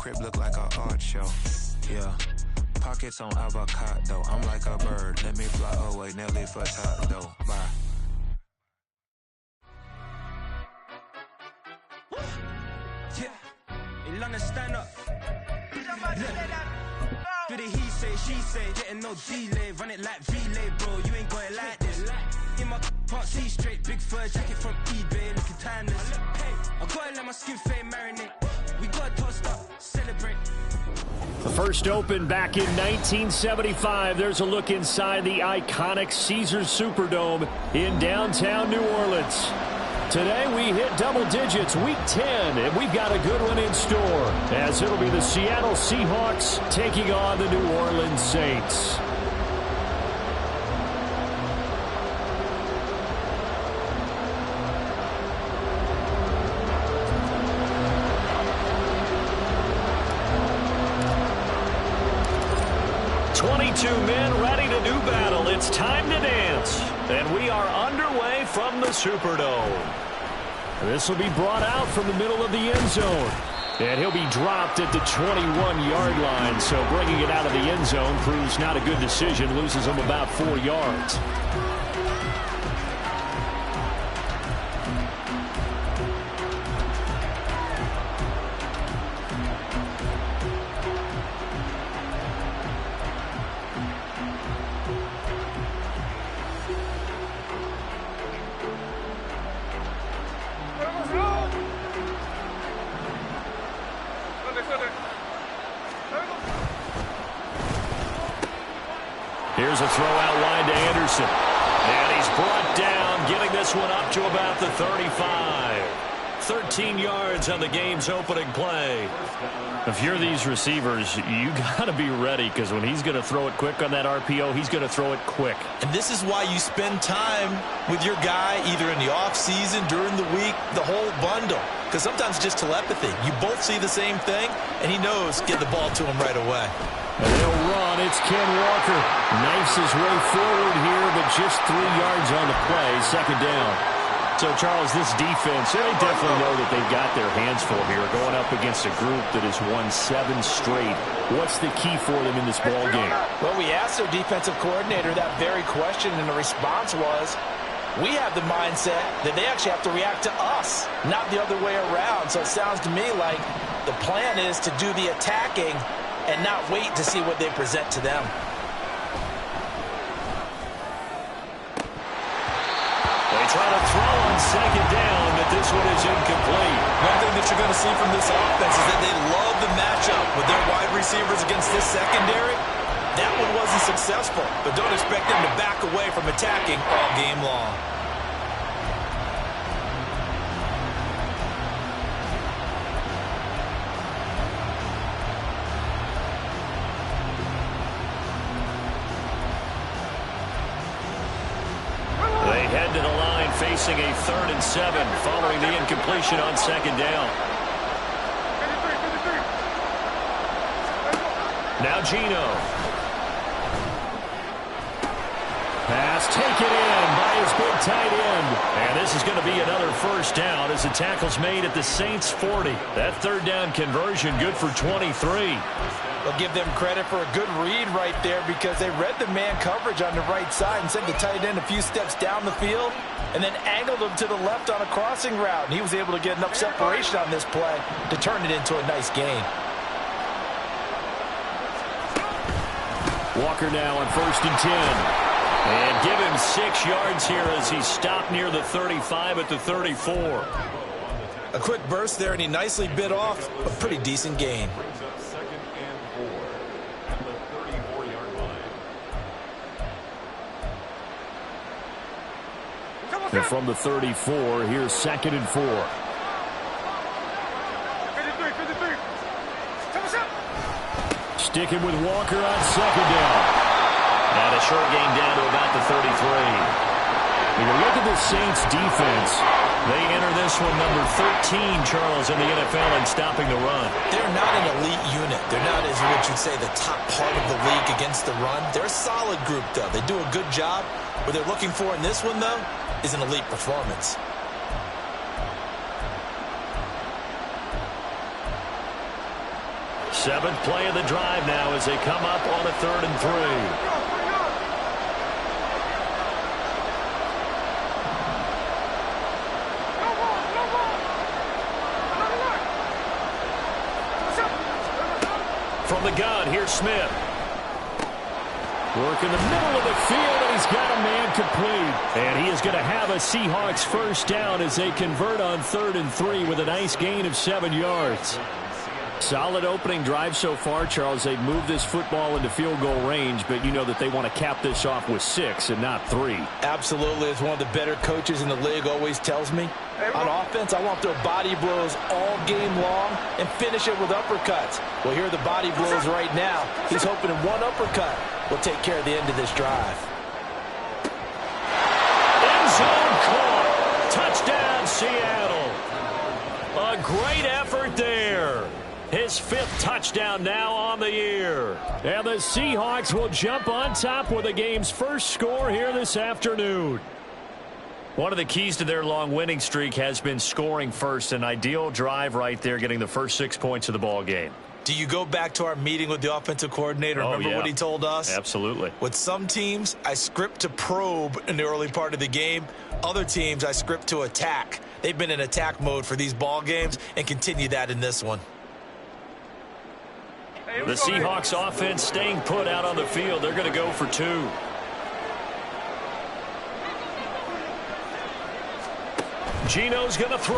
crib look like an art show. Yeah. Pockets on avocado. I'm like a bird. Let me fly away. Nelly for top though. Bye. Yeah. In London, stand up. Do the he say, she say, getting no delay. Run it like relay, bro. You ain't got it like this. In my part, see straight. Big fur jacket from eBay, looking timeless. I gotta let my skin fade marinate. We gotta toast up, celebrate. The first opened back in 1975. There's a look inside the iconic Caesars Superdome in downtown New Orleans. Today we hit double digits, week 10, and we've got a good one in store, as it'll be the Seattle Seahawks taking on the New Orleans Saints. Men ready to do battle. It's time to dance. And we are underway from the Superdome. This will be brought out from the middle of the end zone. And he'll be dropped at the 21-yard line. So bringing it out of the end zone proves not a good decision. Loses him about 4 yards. Here's a throw out wide to Anderson. And he's brought down, getting this one up to about the 35. 13 yards on the game's opening play. If you're these receivers, you got to be ready, because when he's going to throw it quick on that RPO, he's going to throw it quick. And this is why you spend time with your guy either in the offseason, during the week, the whole bundle. Because sometimes it's just telepathy. You both see the same thing, and he knows get the ball to him right away. And they'll run. It's Ken Walker. Knifes his way forward here, but just 3 yards on the play. Second down. So, Charles, this defense, they definitely know that they've got their hands full here, going up against a group that has won 7 straight. What's the key for them in this ball game? Well, we asked their defensive coordinator that very question, and the response was, we have the mindset that they actually have to react to us, not the other way around. So it sounds to me like the plan is to do the attacking and not wait to see what they present to them. They try to throw on second down, but this one is incomplete. One thing that you're going to see from this offense is that they love the matchup with their wide receivers against this secondary. That one wasn't successful, but don't expect them to back away from attacking all game long. They head to the line facing a 3rd and 7 following the incompletion on second down. Now Geno. Pass taken in by his big tight end. And this is going to be another first down as the tackle's made at the Saints 40. That 3rd down conversion good for 23. We'll give them credit for a good read right there, because they read the man coverage on the right side and sent the tight end a few steps down the field and then angled him to the left on a crossing route. And he was able to get enough separation on this play to turn it into a nice gain. Walker now on 1st and 10. And give him 6 yards here as he stopped near the 35 at the 34. A quick burst there, and he nicely bit off a pretty decent gain. And from the 34, here's 2nd and 4. Sticking with Walker on second down. And a short gain down to about the 33. When you look at the Saints defense, they enter this one number 13, Charles, in the NFL in stopping the run. They're not an elite unit. They're not, as what you'd say, the top part of the league against the run. They're a solid group, though. They do a good job. What they're looking for in this one, though, is an elite performance. Seventh play of the drive now as they come up on a 3rd and 3. From the gun, here's Smith. Work in the middle of the field, and he's got a man complete. And he is going to have a Seahawks first down as they convert on 3rd and 3 with a nice gain of 7 yards. Solid opening drive so far, Charles. They've moved this football into field goal range, but you know that they want to cap this off with 6 and not 3. Absolutely. As one of the better coaches in the league always tells me, on offense, I want their body blows all game long and finish it with uppercuts. Well, here are the body blows right now. He's hoping in one uppercut will take care of the end of this drive. End zone caught. Touchdown, Seattle. A great effort there. His 5th touchdown now on the year. And the Seahawks will jump on top with the game's first score here this afternoon. One of the keys to their long winning streak has been scoring first. An ideal drive right there, getting the first 6 points of the ball game. Do you go back to our meeting with the offensive coordinator? Remember what he told us? Absolutely. With some teams, I script to probe in the early part of the game. Other teams, I script to attack. They've been in attack mode for these ball games and continue that in this one. The Seahawks offense staying put out on the field. They're going to go for 2. Gino's going to throw.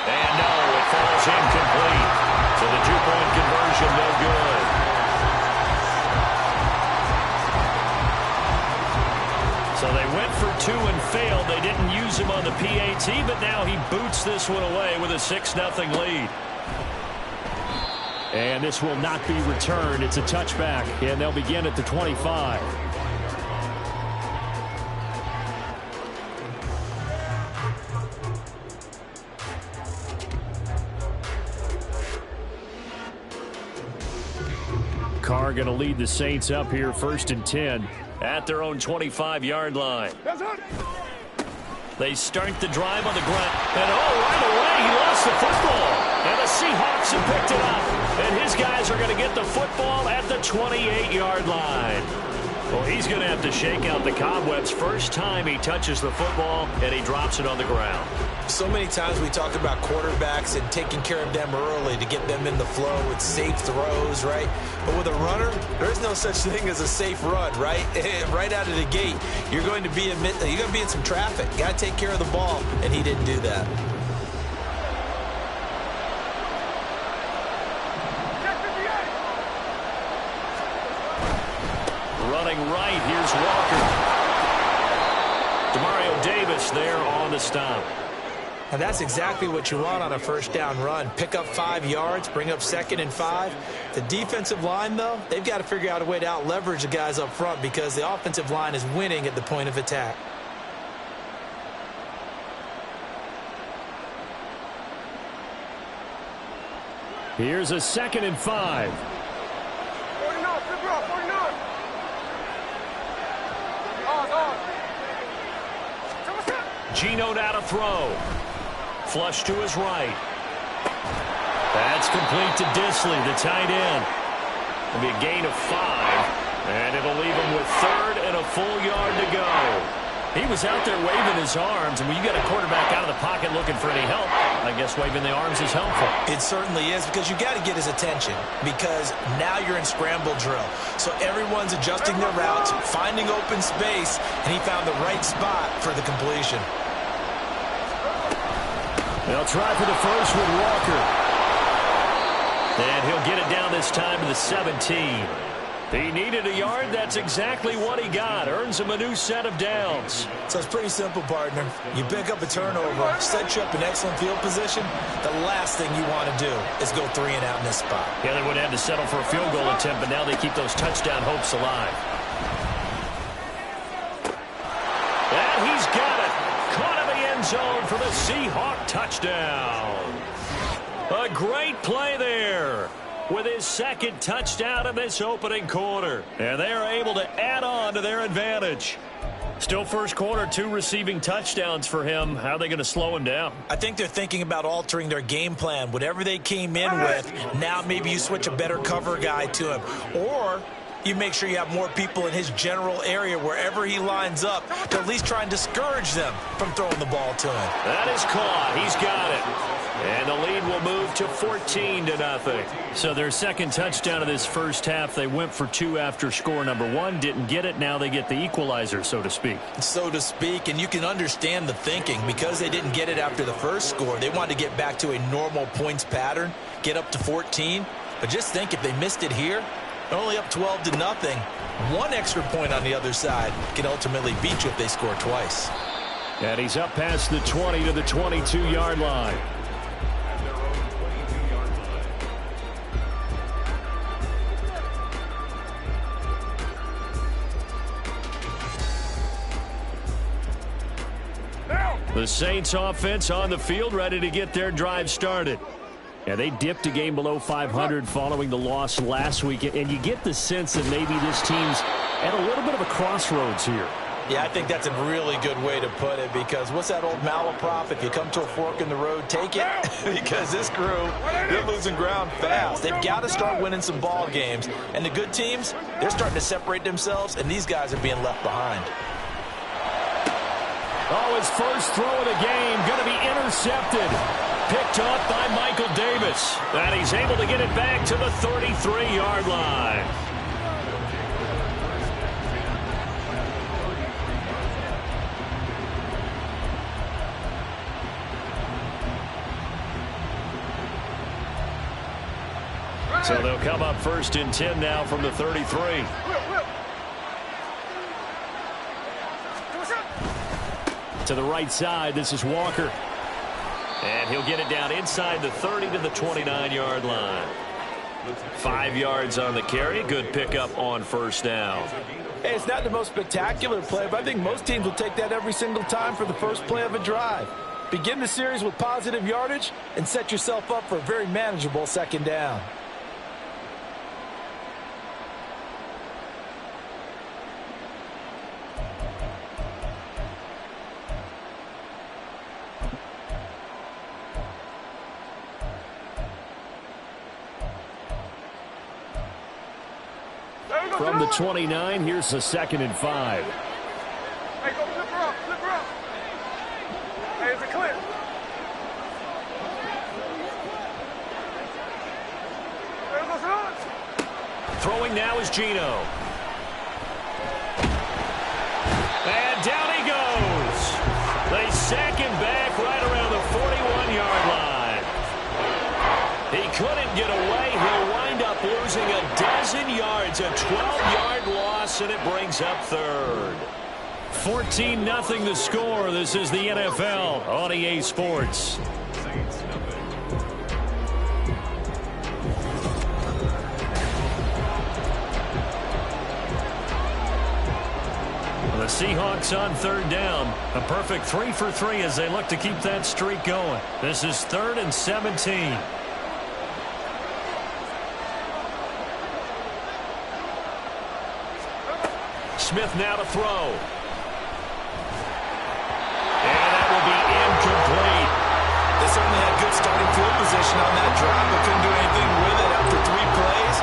And no, it falls incomplete. So the 2-point conversion no good. So they went for 2 and failed. They didn't use him on the PAT, but now he boots this one away with a 6-0 lead. And this will not be returned. It's a touchback, and they'll begin at the 25. Carr going to lead the Saints up here 1st and 10 at their own 25-yard line. They start the drive on the ground. And right away he lost the football. And the Seahawks have picked it up. And his guys are going to get the football at the 28-yard line. Well, he's going to have to shake out the cobwebs. First time he touches the football, and he drops it on the ground. So many times we talk about quarterbacks and taking care of them early to get them in the flow with safe throws, right? But with a runner, there's no such thing as a safe run, right? Right out of the gate, you're going to be in some traffic. You got to take care of the ball, and he didn't do that. Running right, here's Walker. Demario Davis there on the stop. And that's exactly what you want on a first down run. Pick up 5 yards, bring up 2nd and 5. The defensive line, though, they've got to figure out a way to out-leverage the guys up front because the offensive line is winning at the point of attack. Here's a 2nd and 5. 49, flip it up, 49. Gino now to throw. Flush to his right. That's complete to Disley, the tight end. It'll be a gain of 5. And it'll leave him with 3rd and a full yard to go. He was out there waving his arms, and when you got a quarterback out of the pocket looking for any help, I guess waving the arms is helpful. It certainly is, because you got to get his attention, because now you're in scramble drill. So everyone's adjusting their routes, finding open space, and he found the right spot for the completion. They'll try for the first with Walker. And he'll get it down this time to the 17. He needed a yard. That's exactly what he got. Earns him a new set of downs. So it's pretty simple, partner. You pick up a turnover, set you up in excellent field position. The last thing you want to do is go 3 and out in this spot. Yeah, they would have to settle for a field goal attempt, but now they keep those touchdown hopes alive. And he's got it. Caught in the end zone for the Seahawk touchdown. A great play there with his 2nd touchdown in this opening quarter. And they are able to add on to their advantage. Still first quarter, 2 receiving touchdowns for him. How are they going to slow him down? I think they're thinking about altering their game plan. Whatever they came in with, now maybe you switch a better cover guy to him. Or you make sure you have more people in his general area wherever he lines up to at least try and discourage them from throwing the ball to him. That is caught. He's got it. And the lead will move to 14-0. So their second touchdown of this first half, they went for 2 after score number 1. Didn't get it. Now they get the equalizer, so to speak. So to speak, and you can understand the thinking. Because they didn't get it after the first score, they wanted to get back to a normal points pattern, get up to 14. But just think, if they missed it here, they're only up 12-0. 1 extra point on the other side can ultimately beat you if they score twice. And he's up past the 20 to the 22-yard line. The Saints offense on the field, ready to get their drive started. Yeah, they dipped a game below 500 following the loss last week, and you get the sense that maybe this team's at a little bit of a crossroads here. Yeah, I think that's a really good way to put it, because what's that old malaprop? If you come to a fork in the road, take it. Because this crew, they're losing ground fast. They've got to start winning some ball games. And the good teams, they're starting to separate themselves, and these guys are being left behind. Oh, his first throw of the game going to be intercepted. Picked up by Michael Davis. And he's able to get it back to the 33-yard line. So they'll come up 1st and 10 now from the 33. To the right side, this is Walker. And he'll get it down inside the 30 to the 29-yard line. 5 yards on the carry. Good pickup on first down. Hey, it's not the most spectacular play, but I think most teams will take that every single time for the first play of a drive. Begin the series with positive yardage and set yourself up for a very manageable second down. From the 29, here's the 2nd and 5. Hey, go flip her up, flip her up. Hey, it's a clip. There goes Lawrence. Throwing now is Geno. And down he goes. They sack him back right around the 41-yard line. He couldn't get away. He'll wind up losing a dozen yards, a 12-yard loss, and it brings up 3rd. 14-0 the score. This is the NFL on EA Sports. The Seahawks on 3rd down. A perfect 3 for 3 as they look to keep that streak going. This is 3rd and 17. Smith now to throw. And that will be incomplete. They certainly had good starting field position on that drive, but couldn't do anything with it after 3 plays.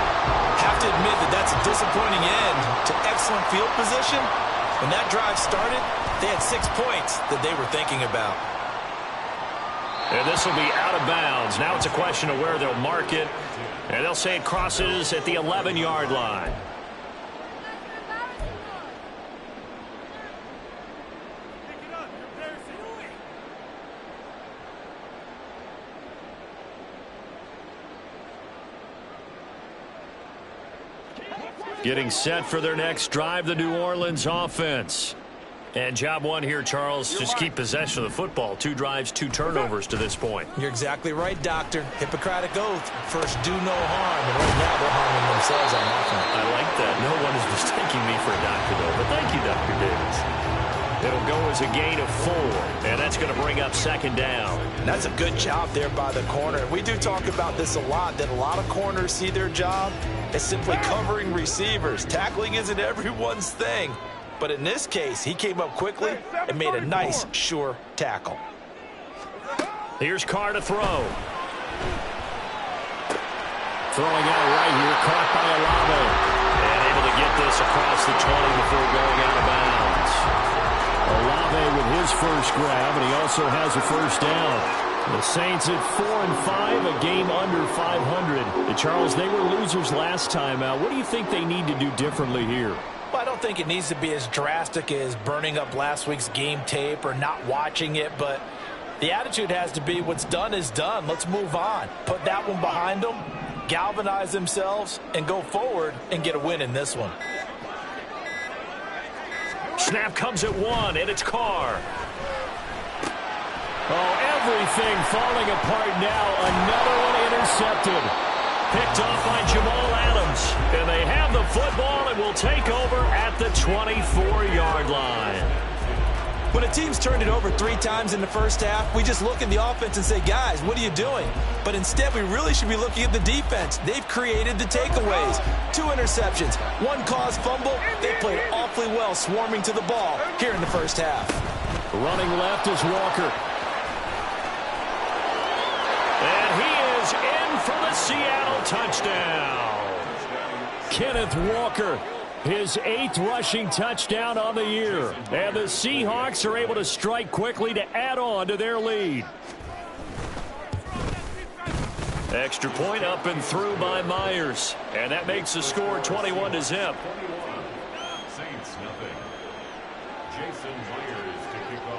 Have to admit that that's a disappointing end to excellent field position. When that drive started, they had 6 points that they were thinking about. And this will be out of bounds. Now it's a question of where they'll mark it. And they'll say it crosses at the 11-yard line. Getting set for their next drive, the New Orleans offense. And job 1 here, Charles, just keep possession of the football. 2 drives, 2 turnovers to this point. You're exactly right, Doctor. Hippocratic oath. First, do no harm. And right now, they're harming themselves on offense. I like that. No one is mistaking me for a doctor, though. But thank you, Dr. Davis. It'll go as a gain of 4. And that's going to bring up 2nd down. That's a good job there by the corner. We do talk about this a lot, that a lot of corners see their job as simply covering receivers. Tackling isn't everyone's thing. But in this case, he came up quickly and made a nice, sure tackle. Here's Carr to throw. Throwing out right here, caught by Olave. And able to get this across the 20 before going out of bounds. Olave with his first grab, and he also has a first down. The Saints at 4-5, a game under 500. And Charles, they were losers last time out. What do you think they need to do differently here? Well, I don't think it needs to be as drastic as burning up last week's game tape or not watching it, but the attitude has to be what's done is done. Let's move on. Put that one behind them, galvanize themselves, and go forward and get a win in this one. Snap comes at 1, and it's Carr. Oh, everything falling apart now. Another one intercepted. Picked off by Jamal Adams. And they have the football and will take over at the 24-yard line. When a team's turned it over 3 times in the first half, we just look at the offense and say, guys, what are you doing? But instead, we really should be looking at the defense. They've created the takeaways. 2 interceptions, 1 caused fumble. They played awfully well swarming to the ball here in the first half. Running left is Walker. And he is in for the Seattle touchdown. Kenneth Walker, his 8th rushing touchdown on the year. And the Seahawks are able to strike quickly to add on to their lead. Extra point up and through by Myers. And that makes the score 21-0.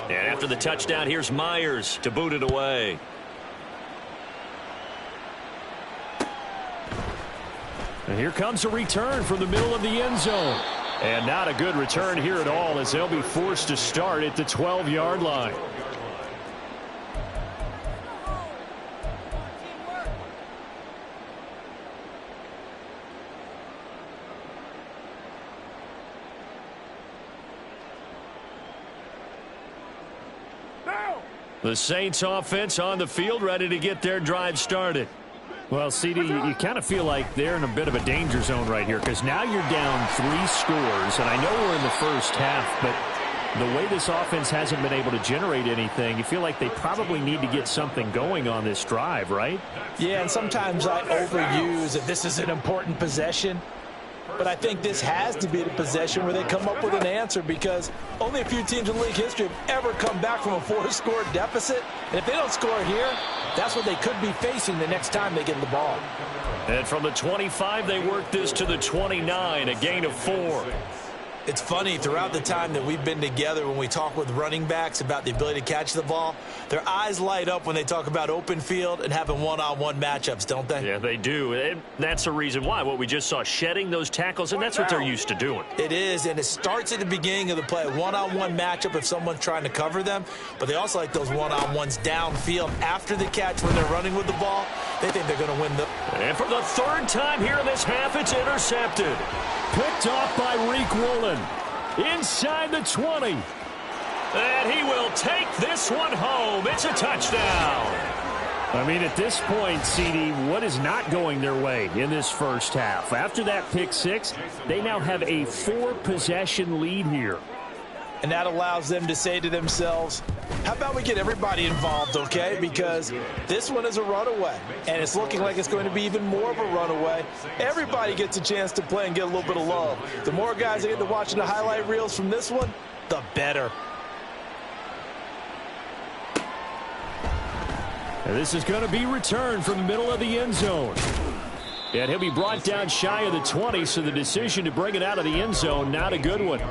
And after the touchdown, here's Myers to boot it away. And here comes a return from the middle of the end zone. And not a good return here at all, as they'll be forced to start at the 12-yard line. The Saints offense on the field, ready to get their drive started. Well, CD, you kind of feel like they're in a bit of a danger zone right here, because now you're down 3 scores, and I know we're in the first half, but the way this offense hasn't been able to generate anything, you feel like they probably need to get something going on this drive, right? Yeah, and sometimes I overuse that this is an important possession. But I think this has to be the possession where they come up with an answer, because only a few teams in league history have ever come back from a 4-score deficit. And if they don't score here, that's what they could be facing the next time they get the ball. And from the 25, they work this to the 29, a gain of 4. It's funny, throughout the time that we've been together, when we talk with running backs about the ability to catch the ball, their eyes light up when they talk about open field and having one-on-one matchups, don't they? Yeah, they do. And that's the reason why. What we just saw, shedding those tackles, and that's what they're used to doing. It is, and it starts at the beginning of the play, one-on-one matchup if someone's trying to cover them, but they also like those one-on-ones downfield after the catch when they're running with the ball. They think they're going to win the... And for the 3rd time here in this half, it's intercepted. Picked off by Reek Woolen. Inside the 20. And he will take this one home. It's a touchdown. I mean, at this point, CD, what is not going their way in this first half? After that pick 6, they now have a 4-possession lead here. And that allows them to say to themselves, how about we get everybody involved, okay? Because this one is a runaway, and it's looking like it's going to be even more of a runaway. Everybody gets a chance to play and get a little bit of love. The more guys that get to watching the highlight reels from this one, the better. And this is going to be returned from the middle of the end zone. And he'll be brought down shy of the 20, so the decision to bring it out of the end zone, not a good one.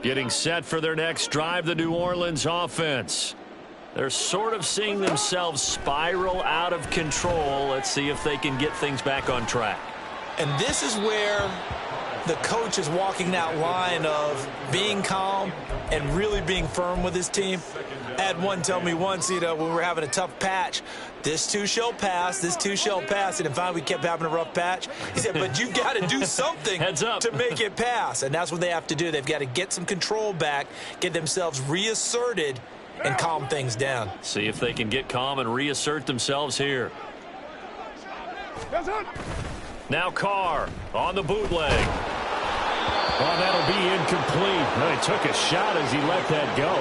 Getting set for their next drive, the New Orleans offense. They're sort of seeing themselves spiral out of control. Let's see if they can get things back on track. And this is where the coach is walking that line of being calm and really being firm with his team. I had one tell me once, when we were having a tough patch, this too shall pass, this too shall pass. And finally, we kept having a rough patch. He said, but you've got to do something to make it pass. And that's what they have to do. They've got to get some control back, get themselves reasserted, and calm things down. See if they can get calm and reassert themselves here. Now Carr on the bootleg. Oh, that'll be incomplete. Well, he took a shot as he let that go.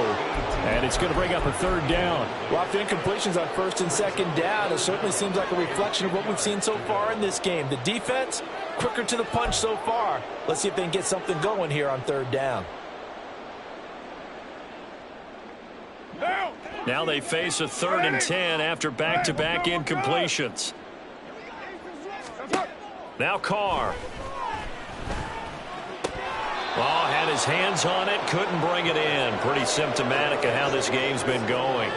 And it's going to bring up a third down. Well, after incompletions on first and second down, it certainly seems like a reflection of what we've seen so far in this game. The defense, quicker to the punch so far. Let's see if they can get something going here on third down. Now they face a 3rd and 10 after back-to-back incompletions. Now Carr. Oh, had his hands on it, couldn't bring it in. Pretty symptomatic of how this game's been going.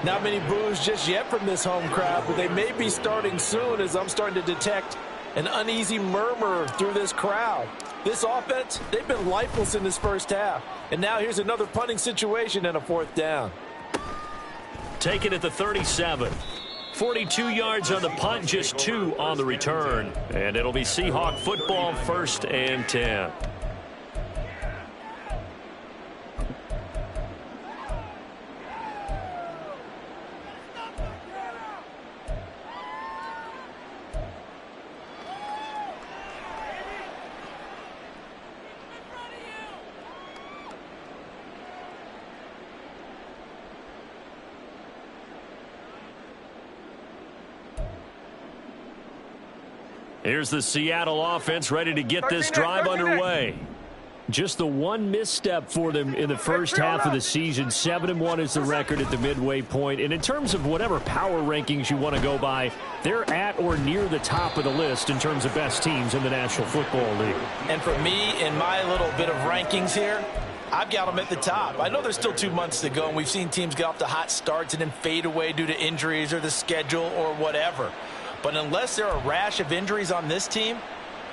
Not many boos just yet from this home crowd, but they may be starting soon as I'm starting to detect an uneasy murmur through this crowd. This offense, they've been lifeless in this first half. And now here's another punting situation and a 4th down. Taken at the 37. 42 yards on the punt, just 2 on the return. And it'll be Seahawk football, 1st and 10. Here's the Seattle offense ready to get this drive underway. Just the one misstep for them in the first half of the season. 7-1 is the record at the midway point. And in terms of whatever power rankings you want to go by, they're at or near the top of the list in terms of best teams in the National Football League. And for me, in my little bit of rankings here, I've got them at the top. I know there's still 2 months to go, and we've seen teams get off to hot starts and then fade away due to injuries or the schedule or whatever. But unless there are a rash of injuries on this team,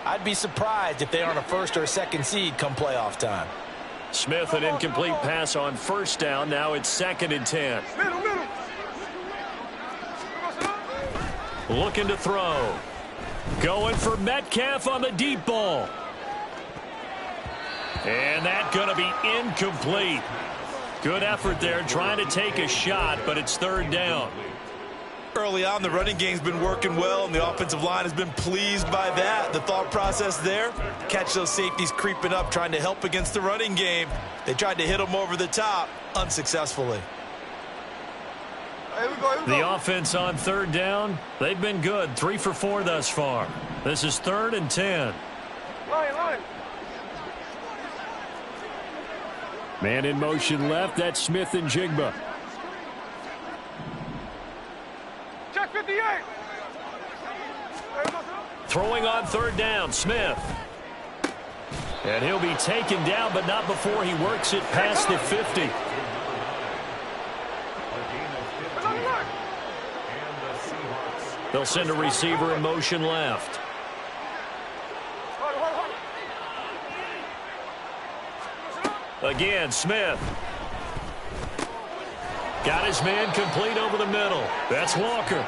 I'd be surprised if they aren't a 1st or a 2nd seed come playoff time. Smith, an incomplete pass on 1st down. Now it's 2nd and 10. Looking to throw. Going for Metcalf on the deep ball. And that's going to be incomplete. Good effort there trying to take a shot, but it's 3rd down. Early on, the running game's been working well, and the offensive line has been pleased by that. The thought process there, catch those safeties creeping up, trying to help against the running game. They tried to hit them over the top, unsuccessfully. The offense on 3rd down, they've been good. 3 for 4 thus far. This is 3rd and 10. Line. Man in motion left. That's Smith and Jigba. Check 58. Throwing on 3rd down, Smith. And he'll be taken down, but not before he works it past the 50. They'll send a receiver in motion left. Again, Smith. Got his man complete over the middle. That's Walker.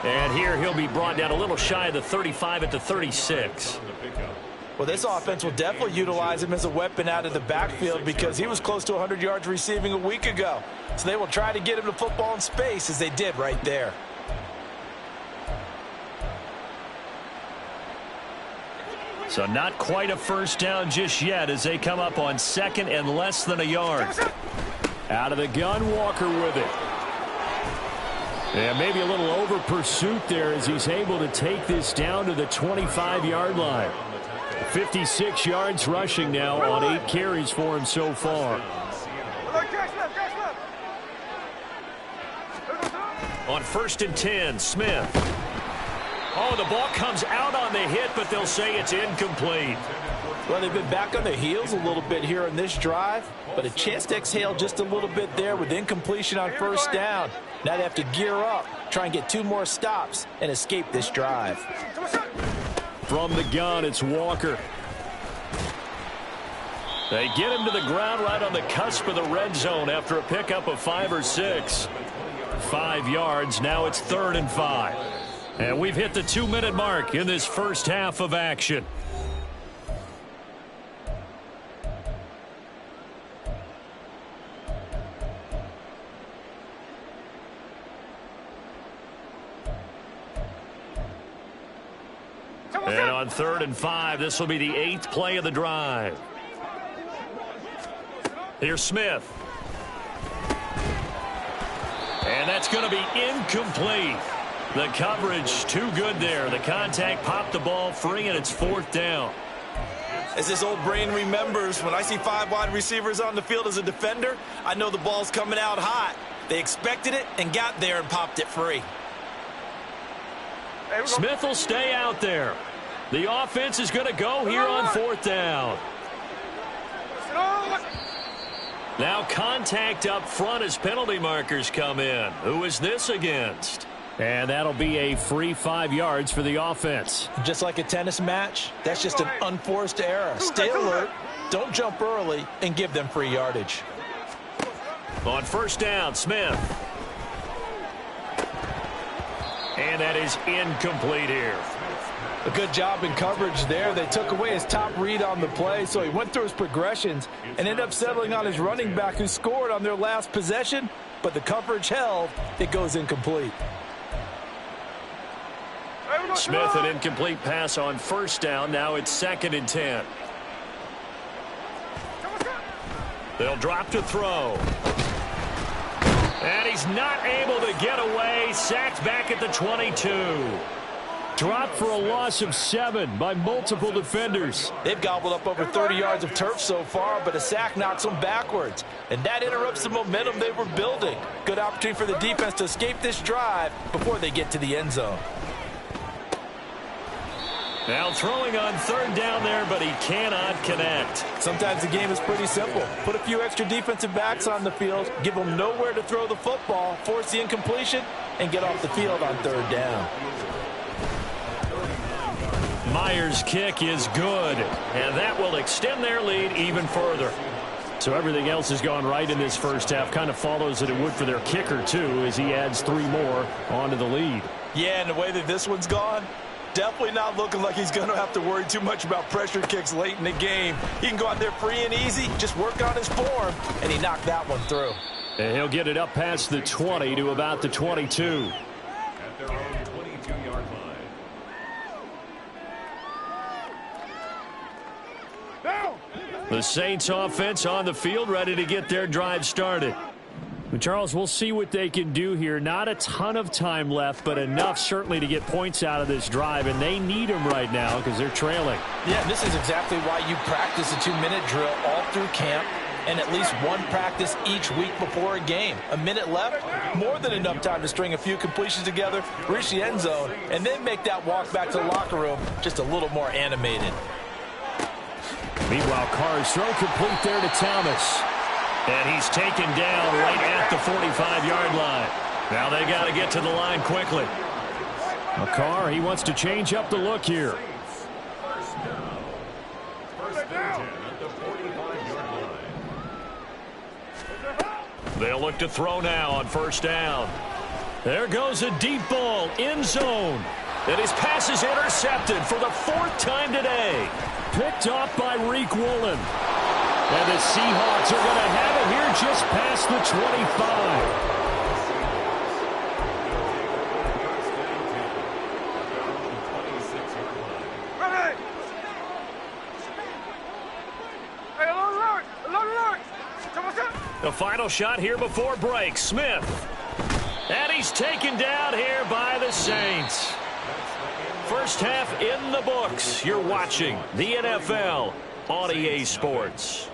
And here he'll be brought down a little shy of the 35 at the 36. Well, this offense will definitely utilize him as a weapon out of the backfield because he was close to 100 yards receiving a week ago. So they will try to get him to football in space as they did right there. So not quite a 1st down just yet as they come up on 2nd and less than a yard. Out of the gun, Walker with it. And maybe a little over pursuit there as he's able to take this down to the 25-yard line. 56 yards rushing now on 8 carries for him so far. On 1st and 10, Smith. Oh, the ball comes out on the hit, but they'll say it's incomplete. Well, they've been back on their heels a little bit here in this drive, but a chance to exhale just a little bit there with incompletion on 1st down. Now they have to gear up, try and get 2 more stops, and escape this drive. From the gun, it's Walker. They get him to the ground right on the cusp of the red zone after a pickup of 5 or 6. 5 yards. Now it's 3rd and 5. And we've hit the 2-minute mark in this first half of action. And on 3rd and 5, this will be the 8th play of the drive. Here's Smith. And that's going to be incomplete. The coverage too good there. The contact popped the ball free, and it's 4th down. As this old brain remembers, when I see 5 wide receivers on the field as a defender, I know the ball's coming out hot. They expected it and got there and popped it free. Smith will stay out there. The offense is going to go here on 4th down. Now contact up front as penalty markers come in. Who is this against? And that'll be a free 5 yards for the offense. Just like a tennis match, that's just an unforced error. Stay alert, don't jump early, and give them free yardage. On 1st down, Smith. And that is incomplete here. A good job in coverage there. They took away his top read on the play, so he went through his progressions and ended up settling on his running back who scored on their last possession, but the coverage held. It goes incomplete. Smith, an incomplete pass on 1st down. Now it's 2nd and 10. They'll drop to throw. And he's not able to get away. Sacked back at the 22. Dropped for a loss of 7 by multiple defenders. They've gobbled up over 30 yards of turf so far, but a sack knocks them backwards. And that interrupts the momentum they were building. Good opportunity for the defense to escape this drive before they get to the end zone. Now throwing on 3rd down there, but he cannot connect. Sometimes the game is pretty simple. Put a few extra defensive backs on the field, give them nowhere to throw the football, force the incompletion, and get off the field on 3rd down. Myers' kick is good, and that will extend their lead even further. So everything else has gone right in this first half. Kind of follows that it would for their kicker, too, as he adds 3 more onto the lead. Yeah, and the way that this one's gone, definitely not looking like he's going to have to worry too much about pressure kicks late in the game. He can go out there free and easy, just work on his form, and he knocked that one through. And he'll get it up past the 20 to about the 22. At their own 22-yard line. The Saints offense on the field, ready to get their drive started. Charles, we'll see what they can do here. Not a ton of time left, but enough certainly to get points out of this drive, and they need them right now because they're trailing. Yeah, this is exactly why you practice a 2-minute drill all through camp and at least one practice each week before a game. A minute left, more than enough time to string a few completions together, reach the end zone, and then make that walk back to the locker room just a little more animated. Meanwhile, Carr's throw complete there to Thomas. And he's taken down right at the 45-yard line. Now they got to get to the line quickly. Carr, he wants to change up the look here. First down at the 45-yard line. They'll look to throw now on 1st down. There goes a deep ball, end zone. And his pass is intercepted for the 4th time today. Picked off by Reek Woolen. And the Seahawks are going to have it here just past the 25. The final shot here before break. Smith. And he's taken down here by the Saints. First half in the books. You're watching the NFL on EA Sports.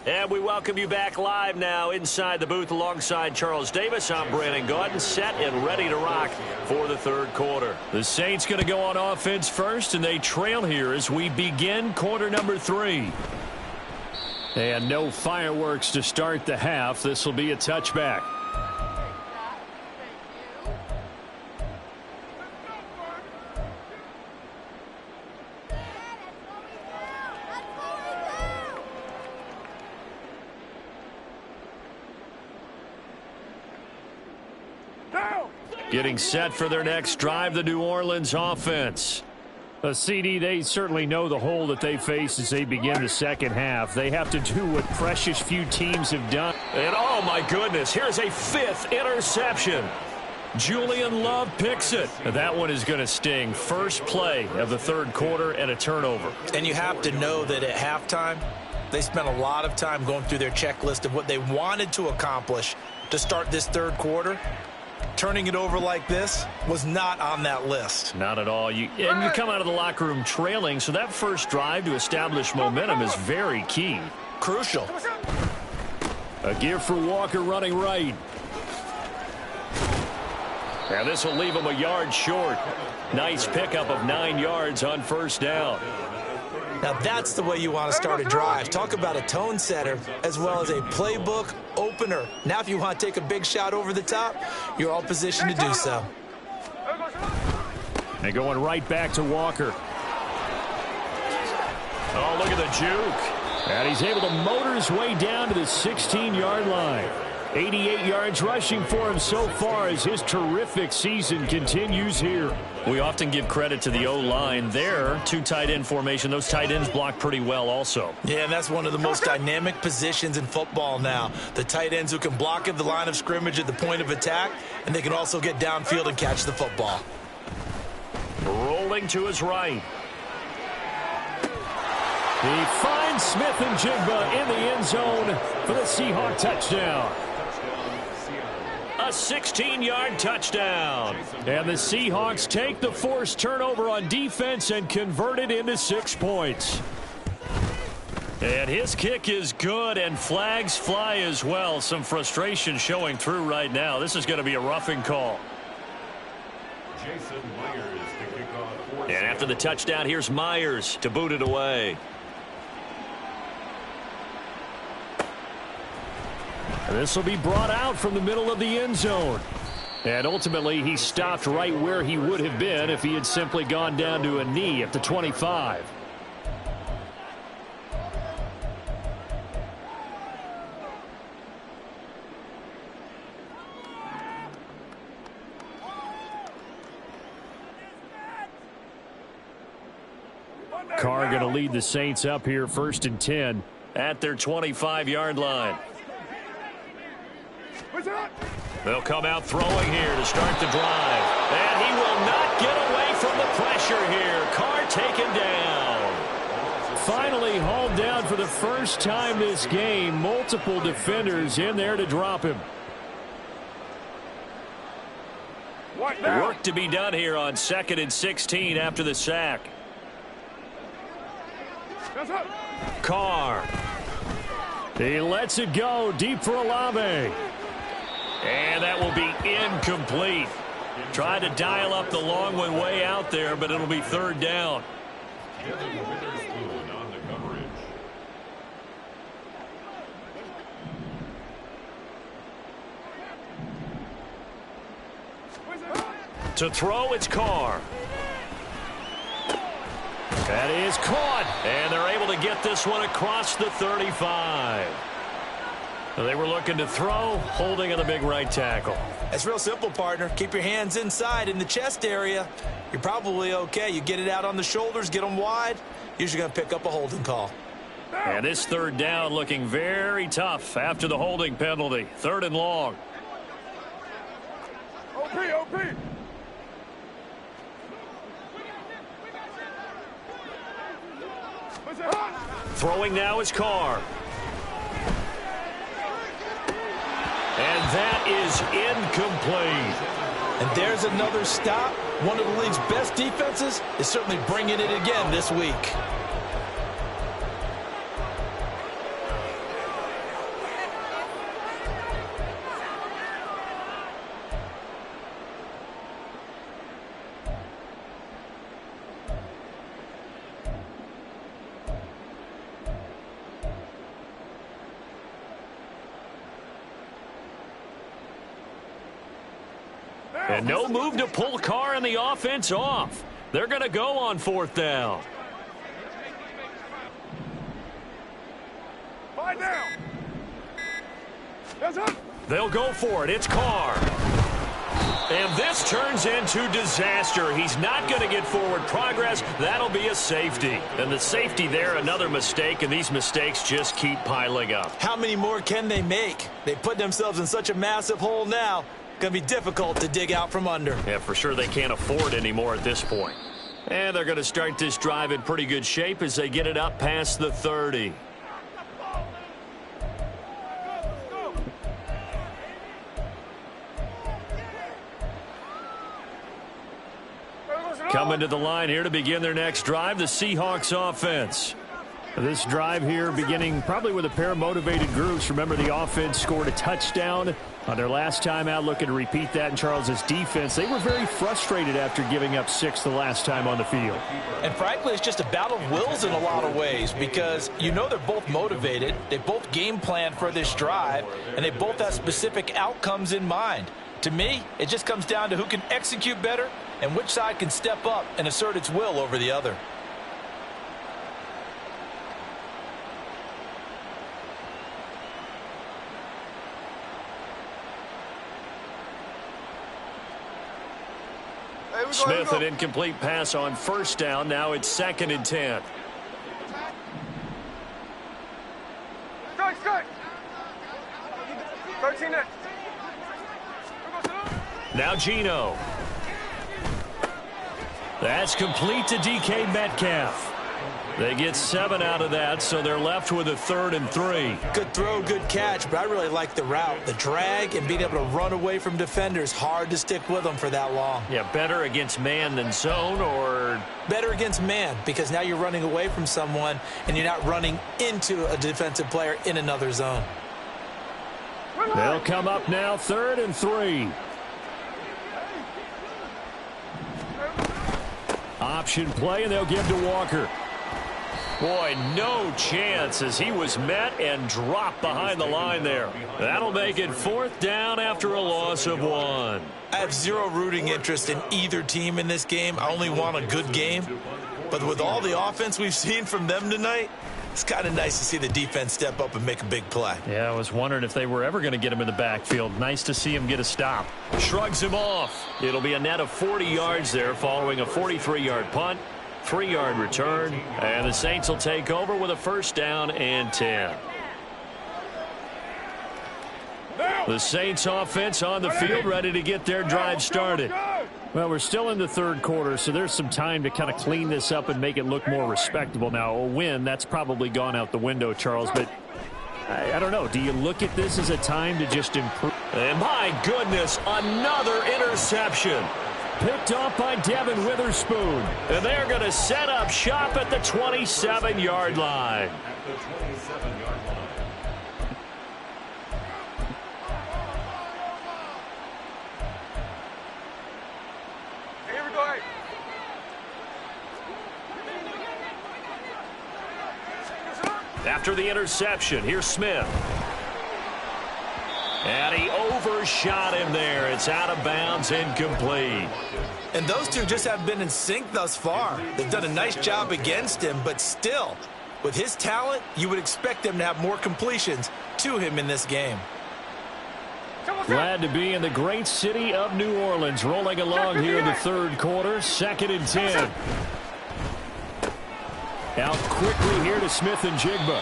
And we welcome you back live now inside the booth alongside Charles Davis. I'm Brandon Gaudin, set and ready to rock for the 3rd quarter. The Saints going to go on offense first, and they trail here as we begin quarter number 3. And no fireworks to start the half. This will be a touchback. Getting set for their next drive, the New Orleans offense. A CD, they certainly know the hole that they face as they begin the second half. They have to do what precious few teams have done. And oh my goodness, here's a fifth interception. Julian Love picks it. That one is going to sting. First play of the third quarter and a turnover. And you have to know that at halftime, they spent a lot of time going through their checklist of what they wanted to accomplish to start this third quarter. Turning it over like this was not on that list. Not at all. You come out of the locker room trailing, so that first drive to establish momentum is very key. Crucial. A give for Walker running right. And this will leave him a yard short. Nice pickup of 9 yards on first down. Now that's the way you want to start a drive. Talk about a tone setter as well as a playbook opener. Now if you want to take a big shot over the top, you're all positioned to do so. And going right back to Walker. Oh, look at the juke. And he's able to motor his way down to the 16-yard line. 88 yards rushing for him so far as his terrific season continues here. We often give credit to the O-line there. 2 tight end formation. Those tight ends block pretty well also. Yeah, and that's one of the most dynamic positions in football now. The tight ends who can block at the line of scrimmage at the point of attack, and they can also get downfield and catch the football. Rolling to his right. He finds Smith and Jigba in the end zone for the Seahawk touchdown. A 16-yard touchdown. And the Seahawks take the forced turnover on defense and convert it into 6 points. And his kick is good, and flags fly as well. Some frustration showing through right now. This is going to be a roughing call. Jason Myers to kick off. And after the touchdown, here's Myers to boot it away. This will be brought out from the middle of the end zone. And ultimately, he stopped right where he would have been if he had simply gone down to a knee at the 25. Carr going to lead the Saints up here 1st and 10 at their 25-yard line. They'll come out throwing here to start the drive. And he will not get away from the pressure here. Carr taken down. Finally hauled down for the first time this game. Multiple defenders in there to drop him. Work to be done here on 2nd and 16 after the sack. Carr. He lets it go deep for Olave. And that will be incomplete. Tried to dial up the long one way out there, but it'll be 3rd down. Devin Witherspoon on the coverage. To throw, it's Carr. That is caught. And they're able to get this one across the 35. They were looking to throw, holding on the big right tackle. It's real simple, partner. Keep your hands inside in the chest area. You're probably okay. You get it out on the shoulders, get them wide. Usually going to pick up a holding call. And this 3rd down looking very tough after the holding penalty. 3rd and long. OP. Throwing now is Carr. And that is incomplete. And there's another stop. One of the league's best defenses is certainly bringing it again this week. And no move to pull Carr and the offense off. They're going to go on 4th down. Find down. That's up. They'll go for it. It's Carr. And this turns into disaster. He's not going to get forward progress. That'll be a safety. And the safety there, another mistake, and these mistakes just keep piling up. How many more can they make? They put themselves in such a massive hole now. Going to be difficult to dig out from under. Yeah, for sure they can't afford anymore at this point. And they're going to start this drive in pretty good shape as they get it up past the 30. Coming to the line here to begin their next drive, the Seahawks offense. This drive here beginning probably with a pair of motivated groups. Remember, the offense scored a touchdown on their last time out. Looking to repeat that in Charles's defense. They were very frustrated after giving up 6 the last time on the field. And frankly, it's just a battle of wills in a lot of ways because you know they're both motivated. They both game plan for this drive, and they both have specific outcomes in mind. To me, it just comes down to who can execute better and which side can step up and assert its will over the other. Smith, an incomplete pass on 1st down. Now it's 2nd and 10. Strike. 13 next. Now Geno. That's complete to DK Metcalf. They get 7 out of that, so they're left with a 3rd and 3. Good throw, good catch, but I really like the route. The drag and being able to run away from defenders, hard to stick with them for that long. Yeah, better against man than zone, or better against man, because now you're running away from someone and you're not running into a defensive player in another zone. They'll come up now 3rd and 3. Option play, and they'll give to Walker. Boy, no chance as he was met and dropped behind the line there. That'll make it 4th down after a loss of 1. I have zero rooting interest in either team in this game. I only want a good game. But with all the offense we've seen from them tonight, it's kind of nice to see the defense step up and make a big play. Yeah, I was wondering if they were ever going to get him in the backfield. Nice to see him get a stop. Shrugs him off. It'll be a net of 40 yards there following a 43-yard punt. 3-yard return, and the Saints will take over with a 1st down and 10. The Saints offense on the field ready to get their drive started. Well, we're still in the 3rd quarter, so there's some time to kind of clean this up and make it look more respectable. Now, a win, that's probably gone out the window, Charles, but I don't know. Do you look at this as a time to just improve? And my goodness, another interception. Picked off by Devin Witherspoon. And they're going to set up shop at the 27-yard line. At the 27-yard line. Here we go. After the interception, here's Smith. And he overshot him there. It's out of bounds, incomplete. And those two just have been in sync thus far. They've done a nice job against him, but still, with his talent, you would expect them to have more completions to him in this game. Glad to be in the great city of New Orleans, rolling along here in the 3rd quarter, 2nd and 10. Out quickly here to Smith and Jigba.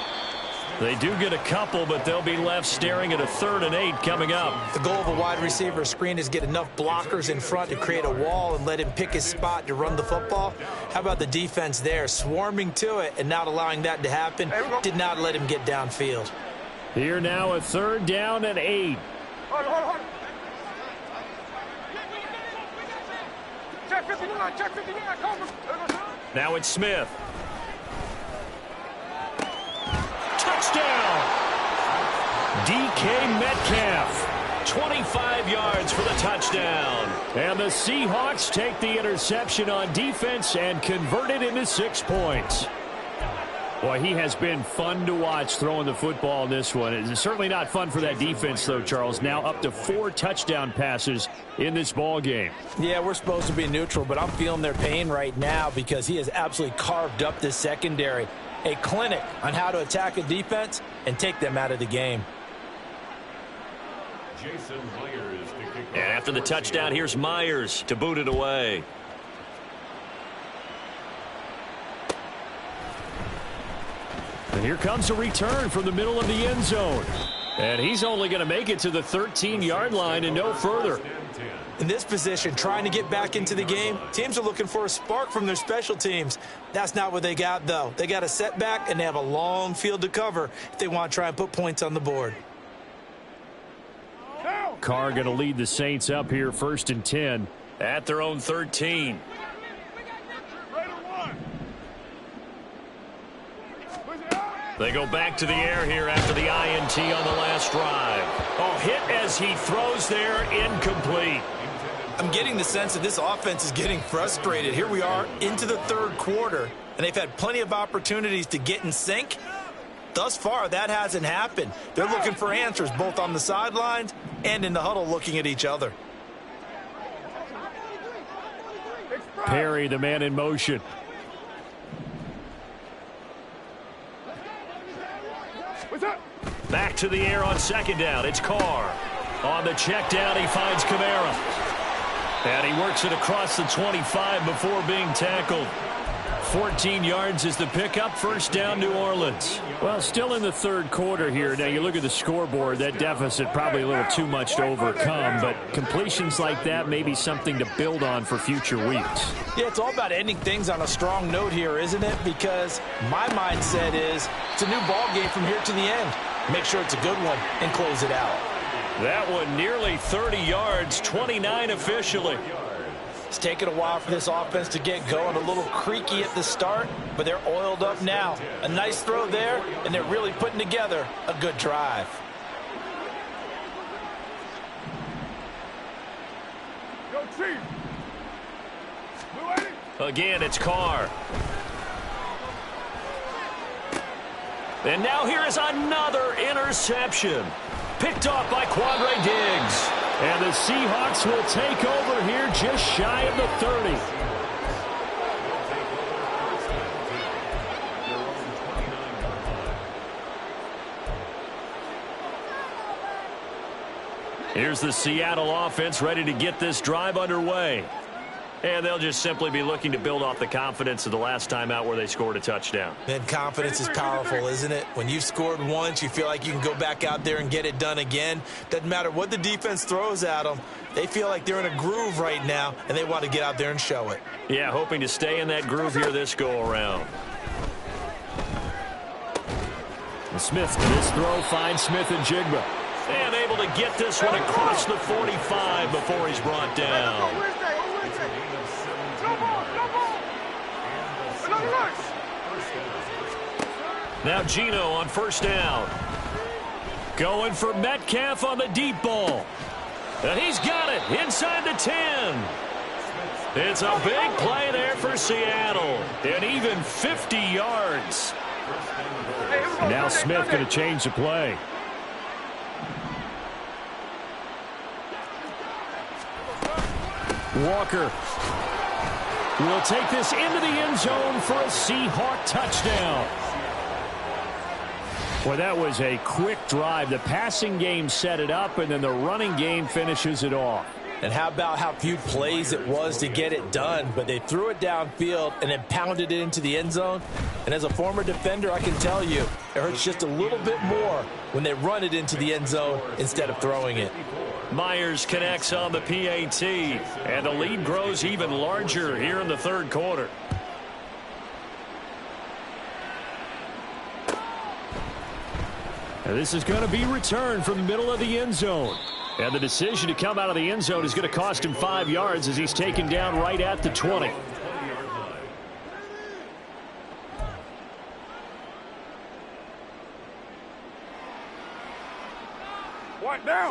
They do get a couple, but they'll be left staring at a 3rd and 8 coming up. The goal of a wide receiver screen is get enough blockers in front to create a wall and let him pick his spot to run the football. How about the defense there, swarming to it and not allowing that to happen? Did not let him get downfield. Here now a 3rd down and 8. Hold. Check 59, cover. Now it's Smith. Touchdown! DK Metcalf, 25 yards for the touchdown. And the Seahawks take the interception on defense and convert it into 6 points. Boy, he has been fun to watch throwing the football in this one. It's certainly not fun for that defense, though, Charles. Now up to 4 touchdown passes in this ball game. Yeah, we're supposed to be neutral, but I'm feeling their pain right now because he has absolutely carved up this secondary. A clinic on how to attack a defense and take them out of the game. Jason Myers to kick off. And after the touchdown, here's Myers to boot it away. And here comes a return from the middle of the end zone. And he's only going to make it to the 13-yard line and no further. In this position, trying to get back into the game, teams are looking for a spark from their special teams. That's not what they got, though. They got a setback, and they have a long field to cover if they want to try and put points on the board. Carr going to lead the Saints up here, 1st and 10 at their own 13. They go back to the air here after the INT on the last drive. Oh, hit as he throws there, incomplete. I'm getting the sense that this offense is getting frustrated. Here we are into the 3rd quarter, and they've had plenty of opportunities to get in sync. Thus far, that hasn't happened. They're looking for answers both on the sidelines and in the huddle looking at each other. Perry, the man in motion. Back to the air on 2nd down. It's Carr. On the check down, he finds Kamara. And he works it across the 25 before being tackled. 14 yards is the pickup. 1st down, New Orleans. Well, still in the 3rd quarter here. Now, you look at the scoreboard. That deficit probably a little too much to overcome. But completions like that may be something to build on for future weeks. Yeah, it's all about ending things on a strong note here, isn't it? Because my mindset is it's a new ball game from here to the end. Make sure it's a good one and close it out. That one nearly 30 yards, 29 officially. It's taken a while for this offense to get going, a little creaky at the start, but they're oiled up now. A nice throw there, and they're really putting together a good drive. Go Chief! Again, it's Carr. And now here is another interception. Picked off by Quandre Diggs. And the Seahawks will take over here just shy of the 30. Here's the Seattle offense ready to get this drive underway. And they'll just simply be looking to build off the confidence of the last time out where they scored a touchdown. And confidence is powerful, isn't it? When you've scored once, you feel like you can go back out there and get it done again. Doesn't matter what the defense throws at them. They feel like they're in a groove right now, and they want to get out there and show it. Yeah, hoping to stay in that groove here this go-around. Smith to this throw finds Smith and Jigba. And able to get this one across the 45 before he's brought down. Now Geno on 1st down. Going for Metcalf on the deep ball. And he's got it inside the 10. It's a big play there for Seattle. And even 50 yards. Now Smith going to change the play. Walker will take this into the end zone for a Seahawk touchdown. Boy, that was a quick drive. The passing game set it up, and then the running game finishes it off. And how about how few plays it was to get it done, but they threw it downfield and then pounded it into the end zone. And as a former defender, I can tell you, it hurts just a little bit more when they run it into the end zone instead of throwing it. Myers connects on the PAT, and the lead grows even larger here in the 3rd quarter. And this is going to be returned from the middle of the end zone. And the decision to come out of the end zone is going to cost him 5 yards as he's taken down right at the 20.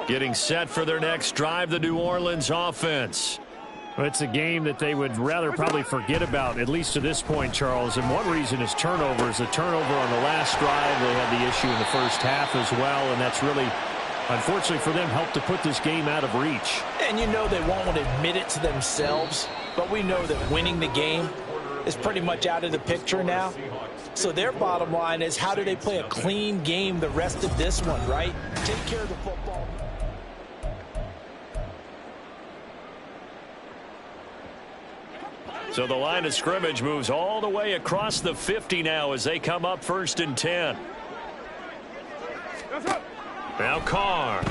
Getting set for their next drive, the New Orleans offense. Well, it's a game that they would rather probably forget about, at least to this point, Charles. And one reason is turnovers. The turnover on the last drive, they had the issue in the first half as well, and that's really, unfortunately for them, helped to put this game out of reach. And you know they won't want to admit it to themselves, but we know that winning the game is pretty much out of the picture now. So their bottom line is, how do they play a clean game the rest of this one, right? Take care of the football. So the line of scrimmage moves all the way across the 50 now as they come up 1st and 10. Now Carr.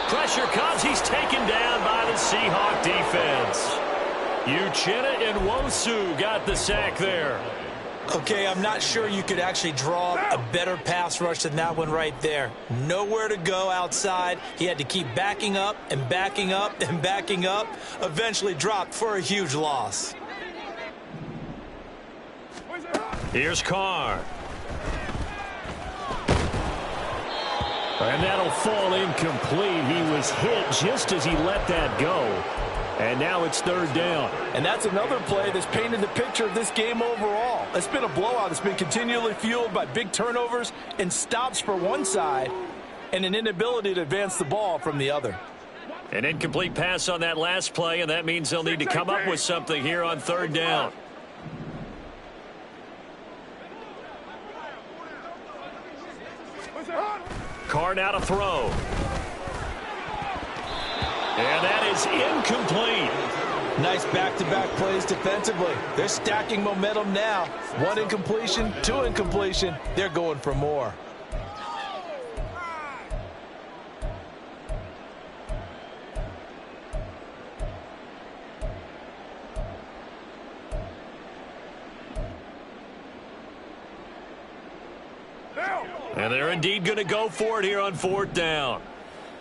Pressure comes. He's taken down by the Seahawk defense. Uchenna and Nwosu got the sack there. Okay, I'm not sure you could actually draw a better pass rush than that one right there. Nowhere to go outside. He had to keep backing up and backing up and backing up. Eventually dropped for a huge loss. Here's Carr. And that'll fall incomplete. He was hit just as he let that go. And now it's 3rd down. And that's another play that's painted the picture of this game overall. It's been a blowout. It's been continually fueled by big turnovers and stops for one side and an inability to advance the ball from the other. An incomplete pass on that last play, and that means they'll need to come up with something here on 3rd down. Carr now to throw. And that is incomplete. Nice back-to-back plays defensively. They're stacking momentum now. 1 incompletion, 2 incompletion. They're going for more. And they're indeed going to go for it here on 4th down.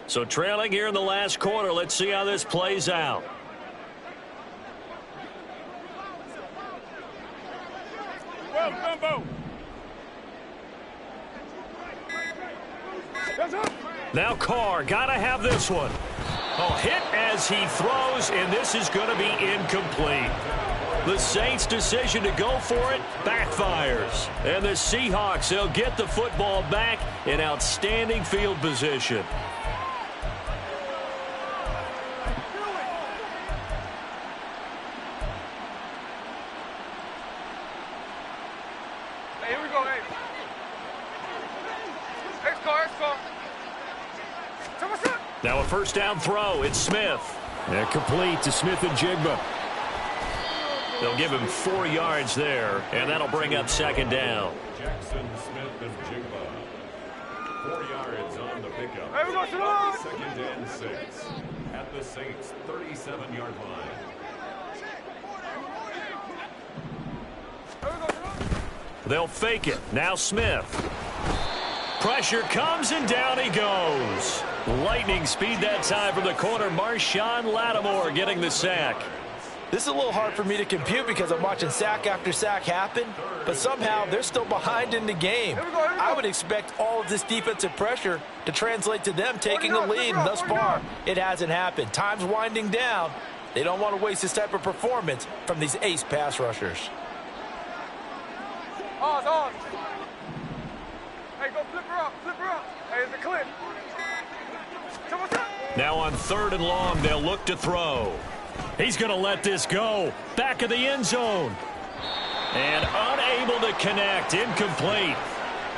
So trailing here in the last quarter. Let's see how this plays out. Now Carr, gotta have this one. Oh, hit as he throws, and this is going to be incomplete. The Saints' decision to go for it backfires. And the Seahawks, they'll get the football back in outstanding field position. Hey, here we go, hey. X-Car. Now a 1st down throw. It's Smith. And complete to Smith and Jigba. They'll give him 4 yards there, and that'll bring up 2nd down. Jackson, Smith, and Jigba. 4 yards on the pickup. Hey, we go, 2nd and 6 at the Saints' 37-yard line. They'll fake it. Now Smith. Pressure comes, and down he goes. Lightning speed that time from the corner. Marshawn Lattimore getting the sack. This is a little hard for me to compute because I'm watching sack after sack happen, but somehow they're still behind in the game. I would expect all of this defensive pressure to translate to them taking the lead, and thus far, it hasn't happened. Time's winding down. They don't want to waste this type of performance from these ace pass rushers. On. Hey, go flip her up. Hey, it's a clip. Now on 3rd and long, they'll look to throw. He's going to let this go. Back of the end zone. And unable to connect. Incomplete.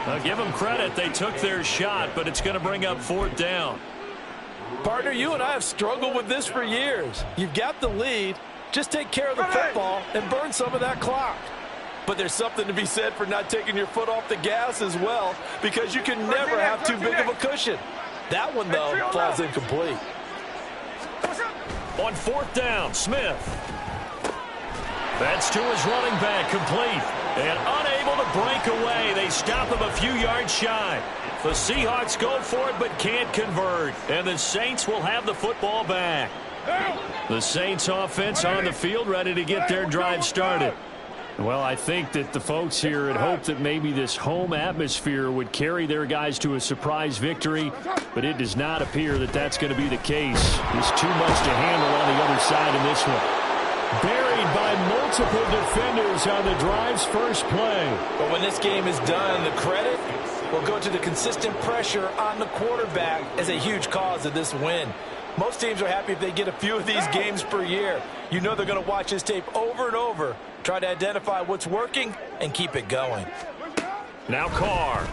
I'll give them credit. They took their shot, but it's going to bring up 4th down. Partner, you and I have struggled with this for years. You've got the lead. Just take care of the football and burn some of that clock. But there's something to be said for not taking your foot off the gas as well, because you can never have too big of a cushion. That one, though, falls incomplete. On 4th down, Smith. That's to his running back, complete. And unable to break away. They stop him a few yards shy. The Seahawks go for it but can't convert. And the Saints will have the football back. The Saints offense on the field ready to get their drive started. Well, I think that the folks here had hoped that maybe this home atmosphere would carry their guys to a surprise victory, but it does not appear that that's going to be the case. There's too much to handle on the other side in this one. Buried by multiple defenders on the drive's first play. But when this game is done, the credit will go to the consistent pressure on the quarterback as a huge cause of this win. Most teams are happy if they get a few of these games per year. You know they're going to watch this tape over and over, try to identify what's working, and keep it going. Now Carr.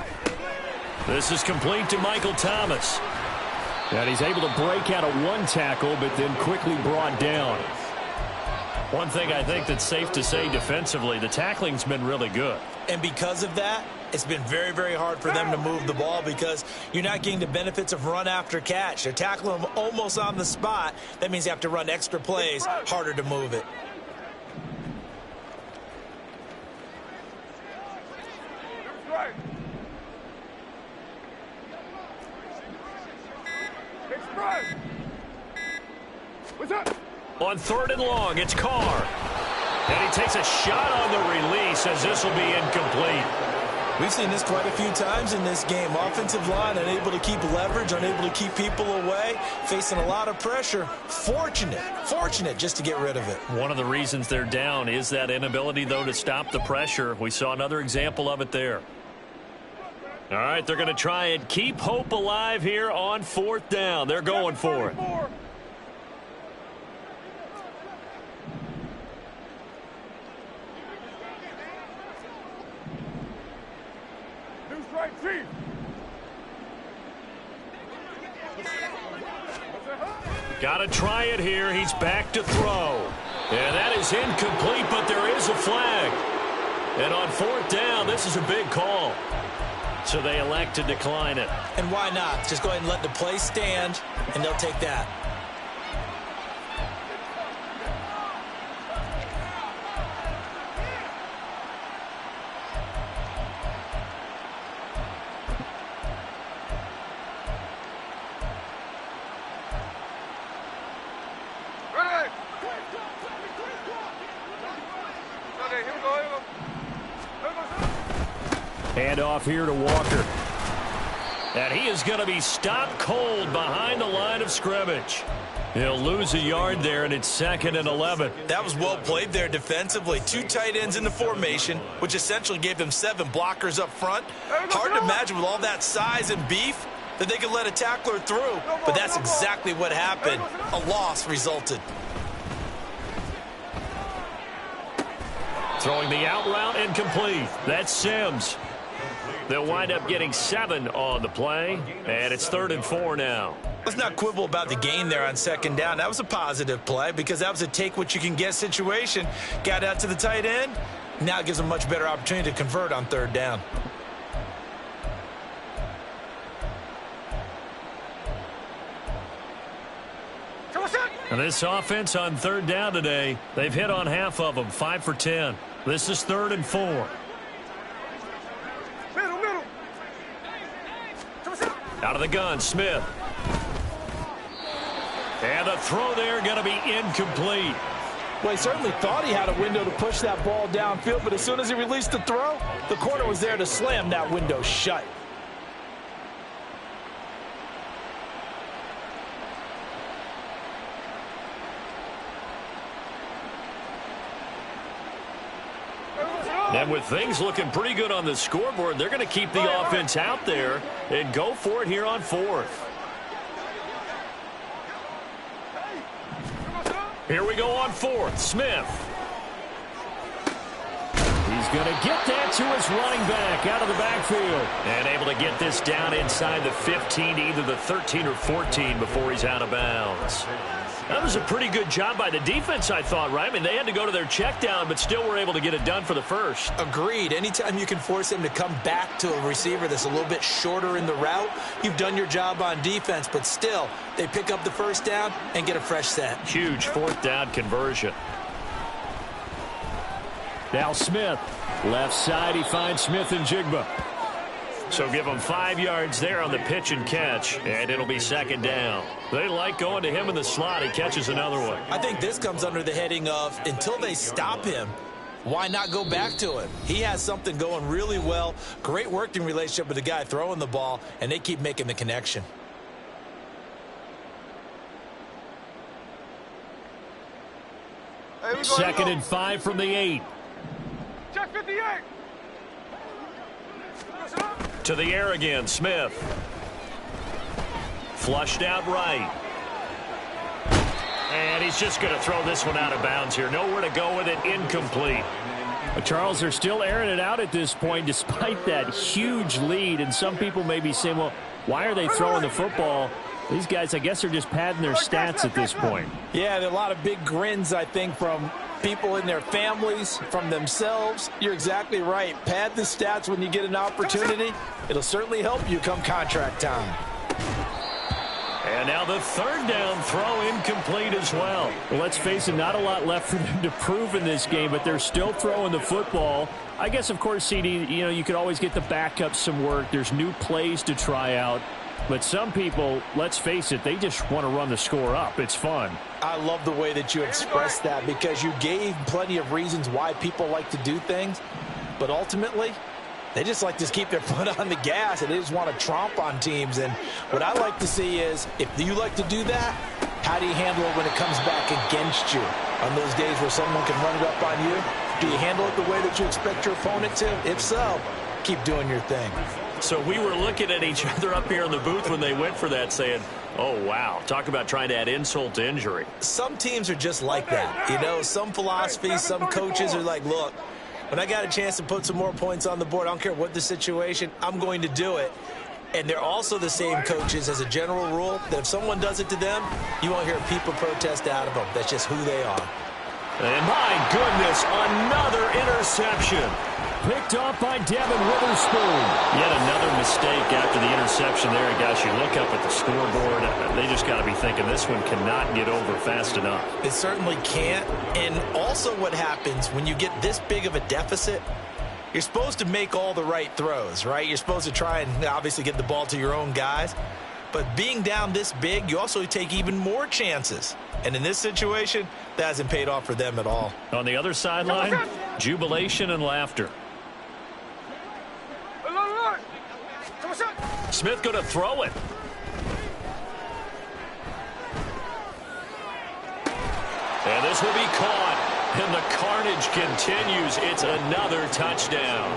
This is complete to Michael Thomas. And he's able to break out of one tackle, but then quickly brought down. One thing I think that's safe to say defensively, the tackling's been really good. And because of that, it's been very, very hard for them to move the ball because you're not getting the benefits of run after catch. They're tackling them almost on the spot. That means you have to run extra plays, harder to move it. On 3rd and long, it's Carr. And he takes a shot on the release as this will be incomplete. We've seen this quite a few times in this game. Offensive line unable to keep leverage, unable to keep people away, facing a lot of pressure. Fortunate just to get rid of it. One of the reasons they're down is that inability, though, to stop the pressure. We saw another example of it there. All right, they're going to try and keep hope alive here on 4th down. They're going for it. Got to try it here. He's back to throw. And that is incomplete, but there is a flag. And on 4th down, this is a big call. So they elect to decline it. And why not? Just go ahead and let the play stand, and they'll take that. Hand off here to Walker. And he is going to be stopped cold behind the line of scrimmage. He'll lose a yard there, and it's 2nd and 11. That was well played there defensively. 2 tight ends in the formation, which essentially gave them 7 blockers up front. Hard to imagine with all that size and beef that they could let a tackler through. But that's exactly what happened. A loss resulted. Throwing the out route incomplete. That's Sims. They'll wind up getting 7 on the play, and it's 3rd and 4 now. Let's not quibble about the gain there on 2nd down. That was a positive play because that was a take-what-you-can-get situation. Got out to the tight end. Now it gives them a much better opportunity to convert on 3rd down. And this offense on 3rd down today, they've hit on half of them, 5 for 10. This is 3rd and 4. Out of the gun, Smith. And a throw there going to be incomplete. Well, he certainly thought he had a window to push that ball downfield, but as soon as he released the throw, the corner was there to slam that window shut. And with things looking pretty good on the scoreboard, they're going to keep the offense out there and go for it here on 4th. Here we go on 4th. Smith. He's going to get that to his running back out of the backfield. And able to get this down inside the 15, either the 13 or 14 before he's out of bounds. That was a pretty good job by the defense, I thought, right? I mean, they had to go to their check down, but still were able to get it done for the first. Agreed. Anytime you can force him to come back to a receiver that's a little bit shorter in the route, you've done your job on defense, but still, they pick up the 1st down and get a fresh set. Huge 4th down conversion. Now Smith. Left side, he finds Smith and Jigba. So give him 5 yards there on the pitch and catch, and it'll be 2nd down. They like going to him in the slot. He catches another one. I think this comes under the heading of until they stop him, Why not go back to it? He has something going really well. Great working relationship with the guy throwing the ball, and they keep making the connection. Hey, 2nd and 5 from the 8. Check 58. To the air again, Smith. Flushed out right. And he's just going to throw this one out of bounds here. Nowhere to go with it, incomplete. But Charles, they're still airing it out at this point despite that huge lead. And some people may be saying, well, why are they throwing the football? These guys, I guess, are just padding their stats at this point. Yeah, there are a lot of big grins, I think, from people in their families, from themselves. You're exactly right. Pad the stats when you get an opportunity. It'll certainly help you come contract time. And now the 3rd down throw incomplete as well. Well, let's face it, not a lot left for them to prove in this game, but they're still throwing the football. I guess, of course, CD, you could always get the backup some work. There's new plays to try out. But some people, let's face it, they just want to run the score up. It's fun. I love the way that you expressed that because you gave plenty of reasons why people like to do things. But ultimately, they just like to keep their foot on the gas, and they just want to tromp on teams. And what I like to see is, if you like to do that, how do you handle it when it comes back against you? On those days where someone can run it up on you, do you handle it the way that you expect your opponent to? If so, keep doing your thing. So we were looking at each other up here in the booth when they went for that saying, oh, wow, talk about trying to add insult to injury. Some teams are just like that. Some philosophies, some coaches are like, look, when I got a chance to put some more points on the board, I don't care what the situation, I'm going to do it. And they're also the same coaches as a general rule that if someone does it to them, you won't hear people protest out of them. That's just who they are. And my goodness, another interception. Picked off by Devin Witherspoon. Yet another mistake after the interception there. Guys, you look up at the scoreboard, they just got to be thinking this one cannot get over fast enough. It certainly can't. And also what happens when you get this big of a deficit, you're supposed to make all the right throws, right? You're supposed to try and obviously get the ball to your own guys. But being down this big, you also take even more chances. And in this situation, that hasn't paid off for them at all. On the other sideline, jubilation and laughter. Smith going to throw it. And this will be caught. And the carnage continues. It's another touchdown.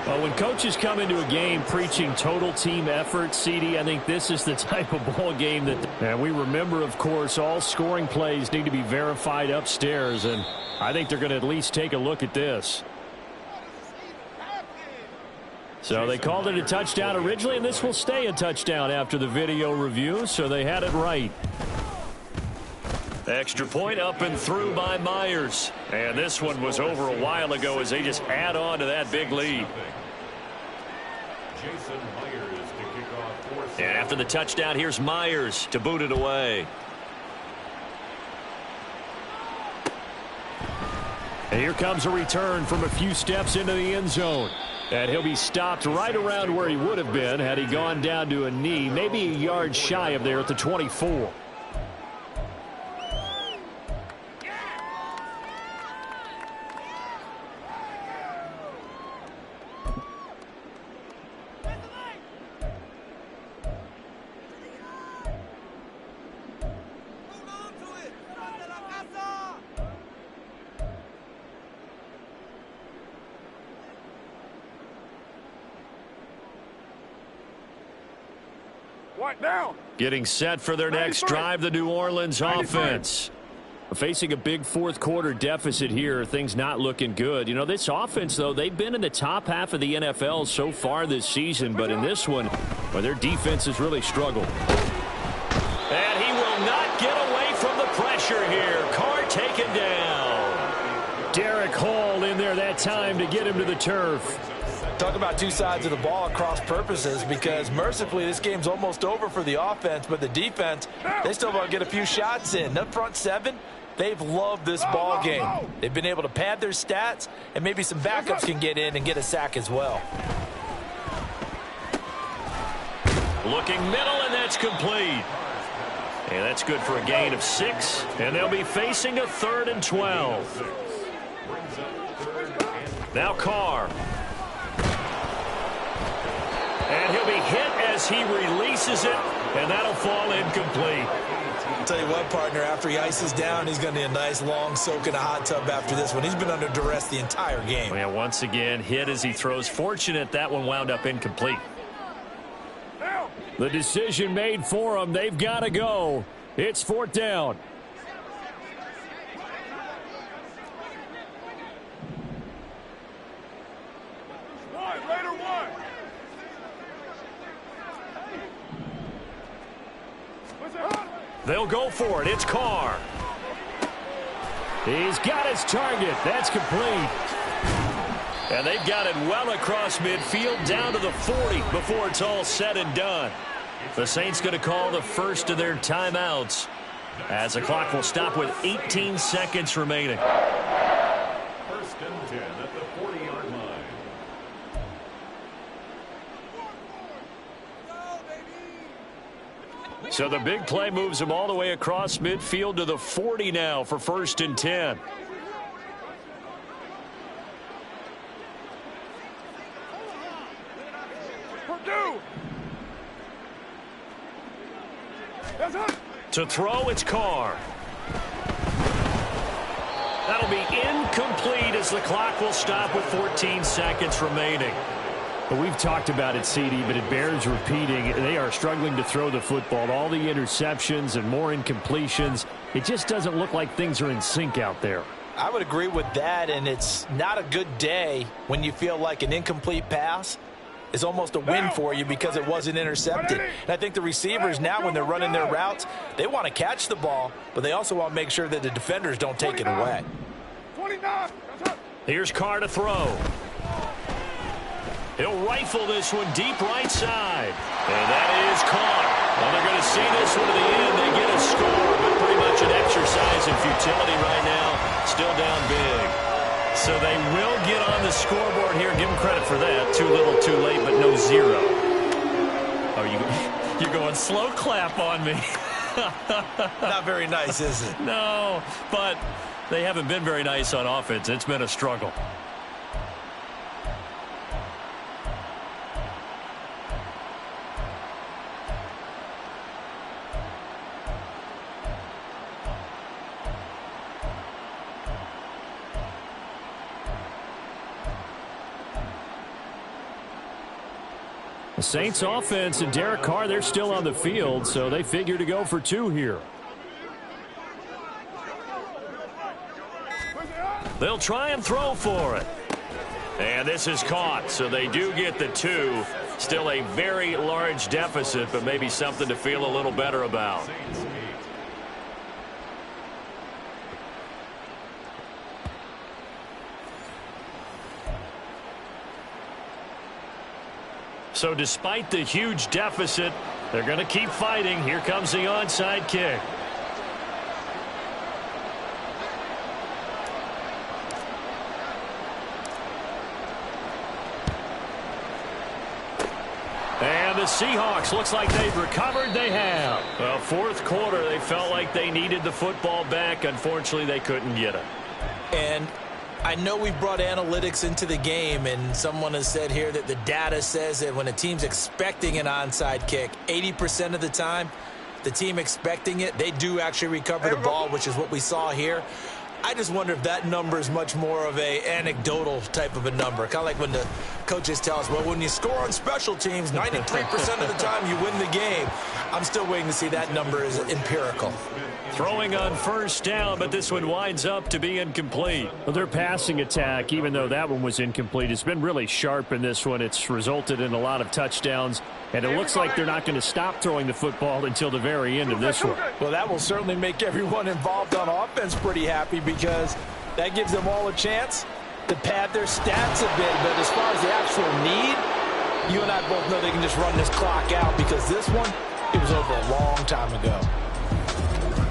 Well, when coaches come into a game preaching total team effort, CD, I think this is the type of ball game that, and we remember, of course, all scoring plays need to be verified upstairs, and I think they're going to at least take a look at this. So they called it a touchdown originally, and this will stay a touchdown after the video review, so they had it right. Extra point up and through by Myers. And this one was over a while ago as they just add on to that big lead. Jason Myers to kick off. And after the touchdown, here's Myers to boot it away. And here comes a return from a few steps into the end zone. And he'll be stopped right around where he would have been had he gone down to a knee, maybe a yard shy of there at the 24. Down. Getting set for their next drive, the New Orleans offense. Facing a big fourth quarter deficit here, things not looking good. This offense, though, they've been in the top half of the NFL so far this season, but in this one, well, their defense has really struggled. And he will not get away from the pressure here. Carr taken down. Derek Hall in there that time to get him to the turf. Talk about two sides of the ball at cross purposes, because mercifully this game's almost over for the offense, but the defense, they still want to get a few shots in. Up front seven, they've loved this ball game. They've been able to pad their stats, and maybe some backups can get in and get a sack as well. Looking middle, and that's complete. And that's good for a gain of 6, and they'll be facing a 3rd and 12. brings up 3rd and Now Carr. And he'll be hit as he releases it, and that'll fall incomplete. I'll tell you what, partner, after he ices down, he's going to need a nice long soak in a hot tub after this one. He's been under duress the entire game. Yeah, once again, hit as he throws. Fortunate that one wound up incomplete. The decision made for them. They've got to go. It's 4th down. They'll go for it. It's Carr. He's got his target. That's complete. And they've got it well across midfield down to the 40 before it's all said and done. The Saints going to call the first of their timeouts as the clock will stop with 18 seconds remaining. 1st and 10 at the 40-yard line. So the big play moves them all the way across midfield to the 40 now for 1st and 10. To throw, it's Carr. That'll be incomplete as the clock will stop with 14 seconds remaining. But we've talked about it, CD, but it bears repeating. They are struggling to throw the football. All the interceptions and more incompletions. It just doesn't look like things are in sync out there. I would agree with that, and it's not a good day when you feel like an incomplete pass is almost a win for you because it wasn't intercepted. And I think the receivers now, when they're running their routes, they want to catch the ball, but they also want to make sure that the defenders don't take it away. Here's Carr to throw. He'll rifle this one deep right side. And that is caught. Well, they're going to see this one to the end. They get a score, but pretty much an exercise in futility right now. Still down big. So they will get on the scoreboard here. Give them credit for that. Too little, too late, but no zero. Oh, you're going slow clap on me. Not very nice, is it? No, but they haven't been very nice on offense. It's been a struggle. The Saints offense and Derek Carr, they're still on the field, so they figure to go for 2 here. They'll try and throw for it. And this is caught, so they do get the 2. Still a very large deficit, but maybe something to feel a little better about. So despite the huge deficit, they're going to keep fighting. Here comes the onside kick. And the Seahawks, looks like they've recovered. They have. Well, 4th quarter, they felt like they needed the football back. Unfortunately, they couldn't get it. And I know we brought analytics into the game, and someone has said here that the data says that when a team's expecting an onside kick, 80% of the time, the team expecting it, they do actually recover the ball, which is what we saw here. I just wonder if that number is much more of a anecdotal type of a number. Kind of like when the coaches tell us, well, when you score on special teams, 93% of the time you win the game. I'm still waiting to see that number is empirical. Throwing on 1st down, but this one winds up to be incomplete. Well, their passing attack, even though that one was incomplete, has been really sharp in this one. It's resulted in a lot of touchdowns, and it looks like they're not going to stop throwing the football until the very end of this one. Well, that will certainly make everyone involved on offense pretty happy because that gives them all a chance to pad their stats a bit. But as far as the actual need, you and I both know they can just run this clock out because this one, it was over a long time ago.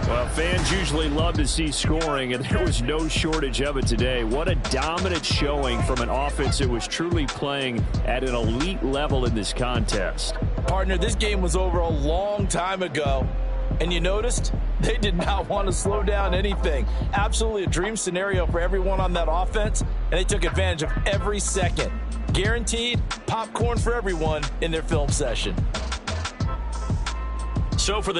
Well, fans usually love to see scoring, and there was no shortage of it today. What a dominant showing from an offense that was truly playing at an elite level in this contest. Partner, this game was over a long time ago, and you noticed They did not want to slow down anything. Absolutely a dream scenario for everyone on that offense, and they took advantage of every second. Guaranteed popcorn for everyone in their film session. So for the